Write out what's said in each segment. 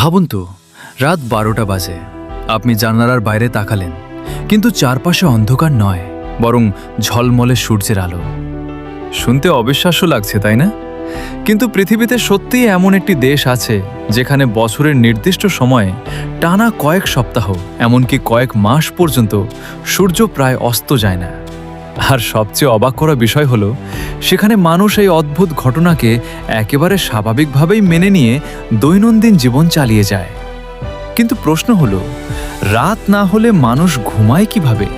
ভাবুন তো, রাত 12টা বাজে। আপনি জানালার বাইরে তাকালেন, কিন্তু চারপাশে অন্ধকার নয়, বরং ঝলমলে সূর্যের আলো। শুনতে অবিশ্বাস্য লাগছে, তাই না? কিন্তু পৃথিবীতে সত্যিই এমন একটি দেশ আছে যেখানে বছরের নির্দিষ্ট সময়ে টানা কয়েক সপ্তাহ, এমনকি কয়েক মাস পর্যন্ত সূর্য প্রায় অস্ত যায় না। আর সবচেয়ে অবাক করা বিষয় হলো, সেখানে মানুষ এই অদ্ভুত ঘটনাকে একেবারে স্বাভাবিকভাবেই মেনে নিয়ে দৈনন্দিন জীবন চালিয়ে যায়। কিন্তু প্রশ্ন হলো, রাত না হলে মানুষ ঘুমায় কিভাবে?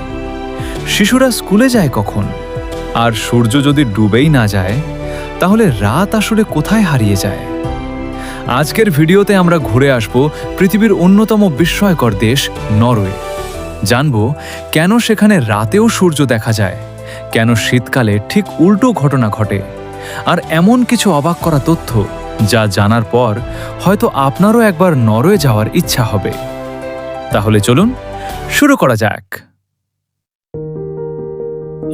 শিশুরা স্কুলে যায় কখন? আর সূর্য যদি ডুবেই না যায়, তাহলে রাত আসলে কোথায় হারিয়ে যায়? আজকের ভিডিওতে আমরা ঘুরে আসব পৃথিবীর অন্যতম বিস্ময়কর দেশ নরওয়ে। জানব কেন সেখানে রাতেও সূর্য দেখা যায়, কেন শীতকালে ঠিক উল্টো ঘটনা ঘটে, আর এমন কিছু অবাক করা তথ্য যা জানার পর হয়তো আপনারও একবার নরওয়ে যাওয়ার ইচ্ছা হবে। তাহলে চলুন শুরু করা যাক।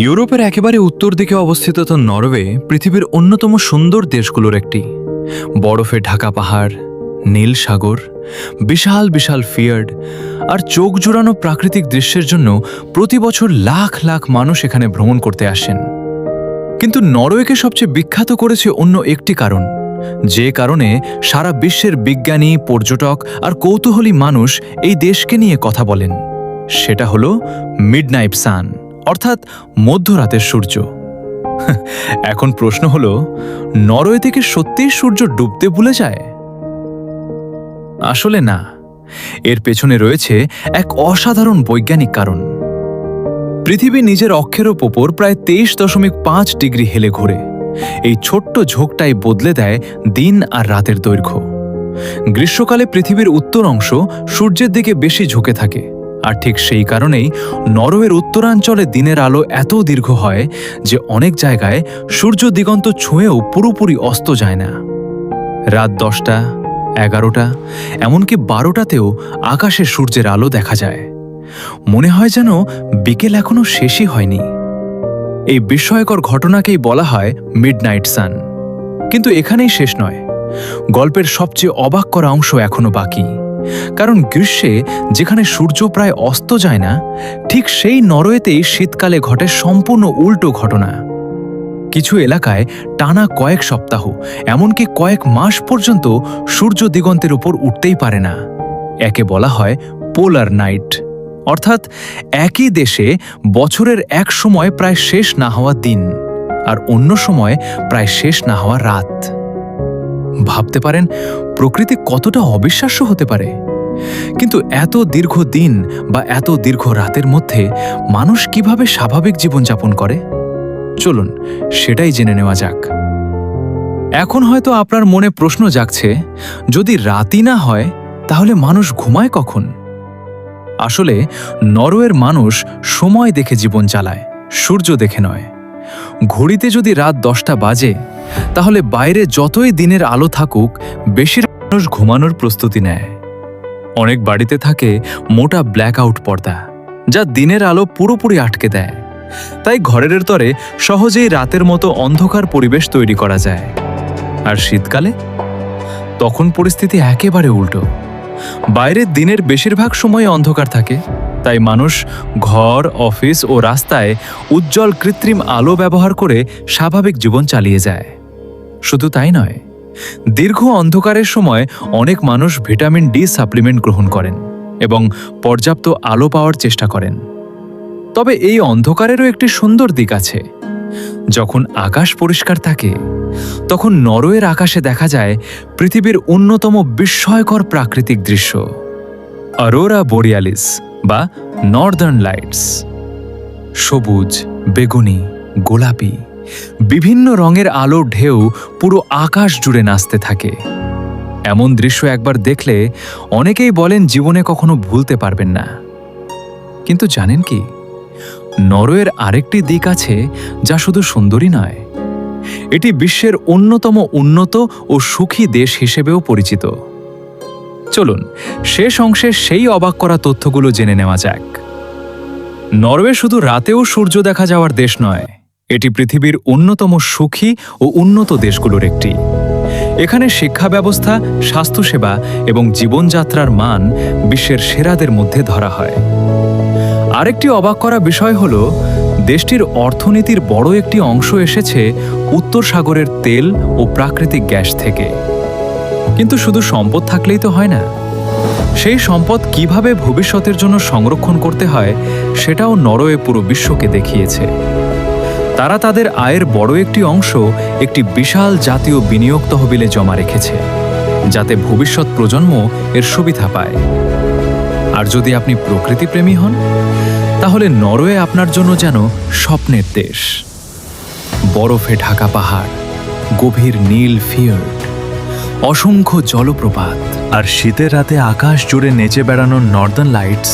ইউরোপের একেবারে উত্তর দিকে অবস্থিত নরওয়ে পৃথিবীর অন্যতম সুন্দর দেশগুলোর একটি। বরফে ঢাকা পাহাড়, নীল সাগর, বিশাল বিশাল ফিয়ার্ড আর চোখ জুড়ানো প্রাকৃতিক দৃশ্যের জন্য প্রতি বছর লাখ লাখ মানুষ এখানে ভ্রমণ করতে আসেন। কিন্তু নরওয়েকে সবচেয়ে বিখ্যাত করেছে অন্য একটি কারণ, যে কারণে সারা বিশ্বের বিজ্ঞানী, পর্যটক আর কৌতূহলী মানুষ এই দেশকে নিয়ে কথা বলেন। সেটা হলো মিডনাইট সান, অর্থাৎ মধ্যরাতের সূর্য। এখন প্রশ্ন হলো, নরওয়ে থেকে সত্যিই সূর্য ডুবতে ভুলে যায়? আসলে না, এর পেছনে রয়েছে এক অসাধারণ বৈজ্ঞানিক কারণ। পৃথিবী নিজের অক্ষের ওপর প্রায় 23.5 ডিগ্রি হেলে ঘোরে। এই ছোট্ট ঝোঁকটাই বদলে দেয় দিন আর রাতের দৈর্ঘ্য। গ্রীষ্মকালে পৃথিবীর উত্তর অংশ সূর্যের দিকে বেশি ঝুঁকে থাকে, আর ঠিক সেই কারণেই নরওয়ের উত্তরাঞ্চলে দিনের আলো এত দীর্ঘ হয় যে অনেক জায়গায় সূর্য দিগন্ত ছুঁয়েও পুরোপুরি অস্ত যায় না। রাত 10টা, 11টা, এমনকি 12টাতেও আকাশে সূর্যের আলো দেখা যায়। মনে হয় যেন বিকেল এখনো শেষই হয়নি। এই বিস্ময়কর ঘটনাকেই বলা হয় মিডনাইট সান। কিন্তু এখানেই শেষ নয়, গল্পের সবচেয়ে অবাক করা অংশ এখনো বাকি। কারণ গ্রীষ্মে যেখানে সূর্য প্রায় অস্ত যায় না, ঠিক সেই নরওয়েতেই শীতকালে ঘটে সম্পূর্ণ উল্টো ঘটনা। কিছু এলাকায় টানা কয়েক সপ্তাহ, এমনকি কয়েক মাস পর্যন্ত সূর্য দিগন্তের উপর উঠতেই পারে না। একে বলা হয় পোলার নাইট, অর্থাৎ একই দেশে বছরের এক সময় প্রায় শেষ না হওয়া দিন, আর অন্য সময় প্রায় শেষ না হওয়া রাত। ভাবতে পারেন প্রকৃতি কতটা অবিশ্বাস্য হতে পারে। কিন্তু এত দীর্ঘ দিন বা এত দীর্ঘ রাতের মধ্যে মানুষ কিভাবে স্বাভাবিক জীবনযাপন করে, চলুন সেটাই জেনে নেওয়া যাক। এখন হয়তো আপনার মনে প্রশ্ন জাগছে, যদি রাতই না হয় তাহলে মানুষ ঘুমায় কখন? আসলে নরওয়ের মানুষ সময় দেখে জীবন চালায়, সূর্য দেখে নয়। ঘড়িতে যদি রাত 10টা বাজে, তাহলে বাইরে যতই দিনের আলো থাকুক, বেশিরভাগ মানুষ ঘুমানোর প্রস্তুতি নেয়। অনেক বাড়িতে থাকে মোটা ব্ল্যাকআউট পর্দা, যা দিনের আলো পুরোপুরি আটকে দেয়। তাই ঘরের তরে সহজেই রাতের মতো অন্ধকার পরিবেশ তৈরি করা যায়। আর শীতকালে তখন পরিস্থিতি একেবারে উল্টো। বাইরে দিনের বেশিরভাগ সময় অন্ধকার থাকে, তাই মানুষ ঘর, অফিস ও রাস্তায় উজ্জ্বল কৃত্রিম আলো ব্যবহার করে স্বাভাবিক জীবন চালিয়ে যায়। শুধু তাই নয়, দীর্ঘ অন্ধকারের সময় অনেক মানুষ ভিটামিন ডি সাপ্লিমেন্ট গ্রহণ করেন এবং পর্যাপ্ত আলো পাওয়ার চেষ্টা করেন। তবে এই অন্ধকারেরও একটি সুন্দর দিক আছে। যখন আকাশ পরিষ্কার থাকে, তখন নরওয়ের আকাশে দেখা যায় পৃথিবীর অন্যতম বিস্ময়কর প্রাকৃতিক দৃশ্য, অরোরা বোরিয়ালিস বা নর্দার্ন লাইটস। সবুজ, বেগুনি, গোলাপি, বিভিন্ন রঙের আলোর ঢেউ পুরো আকাশ জুড়ে নাচতে থাকে। এমন দৃশ্য একবার দেখলে অনেকেই বলেন জীবনে কখনো ভুলতে পারবেন না। কিন্তু জানেন কি, নরওয়ের আরেকটি দিক আছে যা শুধু সুন্দরই নয়, এটি বিশ্বের অন্যতম উন্নত ও সুখী দেশ হিসেবেও পরিচিত। চলুন শেষ অংশে সেই অবাক করা তথ্যগুলো জেনে নেওয়া যাক। নরওয়ে শুধু রাতেও সূর্য দেখা যাওয়ার দেশ নয়, এটি পৃথিবীর অন্যতম সুখী ও উন্নত দেশগুলোর একটি। এখানে শিক্ষা ব্যবস্থা, স্বাস্থ্যসেবা এবং জীবনযাত্রার মান বিশ্বের সেরাদের মধ্যে ধরা হয়। আরেকটি অবাক করা বিষয় হল, দেশটির অর্থনীতির বড় একটি অংশ এসেছে উত্তর সাগরের তেল ও প্রাকৃতিক গ্যাস থেকে। কিন্তু শুধু সম্পদ থাকলেই তো হয় না। সেই সম্পদ কিভাবে ভবিষ্যতের জন্য সংরক্ষণ করতে হয় সেটাও নরওয়ে পুরো বিশ্বকে দেখিয়েছে। তারা তাদের আয়ের বড় একটি অংশ একটি বিশাল জাতীয় বিনিয়োগ তহবিলে জমা রেখেছে, যাতে ভবিষ্যৎ প্রজন্ম এর সুবিধা পায়। আর যদি আপনি প্রকৃতিপ্রেমী হন, তাহলে নরওয়ে আপনার জন্য যেন স্বপ্নের দেশ। বরফে ঢাকা পাহাড়, গভীর নীল ফিয়র্ড, অসংখ্য জলপ্রপাত আর শীতের রাতে আকাশ জুড়ে নেচে বেড়ানোর নর্দার্ন লাইটস,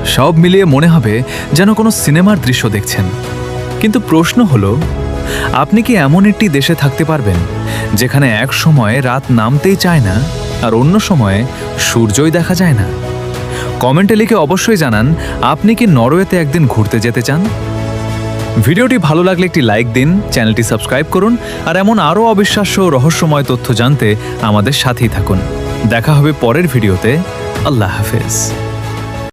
সব মিলিয়ে মনে হবে যেন কোনো সিনেমার দৃশ্য দেখছেন। কিন্তু প্রশ্ন হলো, আপনি কি এমন একটি দেশে থাকতে পারবেন যেখানে এক সময় রাত নামতেই চায় না আর অন্য সময়ে সূর্যই দেখা যায় না? কমেন্টে লিখে অবশ্যই জানান, আপনি কি নরওয়েতে একদিন ঘুরতে যেতে চান? ভিডিওটি ভালো লাগলে একটি লাইক দিন, চ্যানেলটি সাবস্ক্রাইব করুন আর এমন আরও অবিশ্বাস্য ও রহস্যময় তথ্য জানতে আমাদের সাথেই থাকুন। দেখা হবে পরের ভিডিওতে। আল্লাহ হাফেজ।